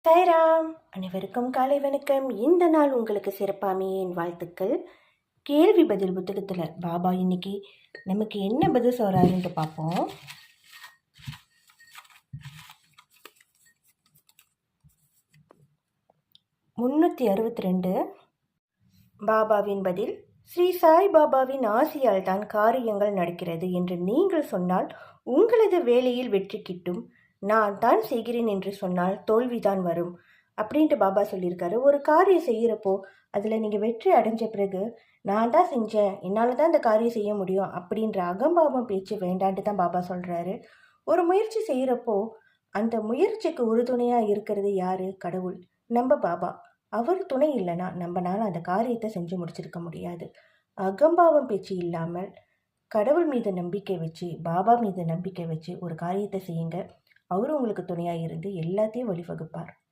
சாய்ராம். அனைவருக்கும் காலை வணக்கம். இந்த நாள் உங்களுக்கு சிறப்பாமே என் வாழ்த்துக்கள். கேள்வி பதில் புத்தகத்தில் பாபா இன்னைக்கு நமக்கு என்ன பதில் சொல்கிறாருன்ட்டு பார்ப்போம். (362) பாபாவின் பதில்: ஸ்ரீ சாய் பாபாவின் ஆசியால் தான் காரியங்கள் நடக்கிறது என்று நீங்கள் சொன்னால் உங்களது வேலையில் வெற்றி கிட்டும். நான் தான் செய்கிறேன் என்று சொன்னால் தோல்விதான் வரும் அப்படின்ட்டு பாபா சொல்லியிருக்காரு. ஒரு காரியம் செய்கிறப்போ அதில் நீங்கள் வெற்றி அடைஞ்ச பிறகு நான் தான் செஞ்சேன், என்னால் தான் இந்த காரியம் செய்ய முடியும் அப்படின்ற அகம்பாவம் பேச்சு வேண்டான்ட்டு தான் பாபா சொல்கிறாரு. ஒரு முயற்சி செய்கிறப்போ அந்த முயற்சிக்கு உறுதுணையாக இருக்கிறது யார்? கடவுள், நம்ம பாபா. அவர் துணை இல்லைன்னா நம்மளால அந்த காரியத்தை செஞ்சு முடிச்சிருக்க முடியாது. அகம்பாவம் பேச்சு இல்லாமல் கடவுள் மீது நம்பிக்கை வச்சு, பாபா மீது நம்பிக்கை வச்சு ஒரு காரியத்தை செய்யுங்க. அவரும் உங்களுக்கு துணையாக இருந்து எல்லாத்தையும் வழிவகுப்பார்.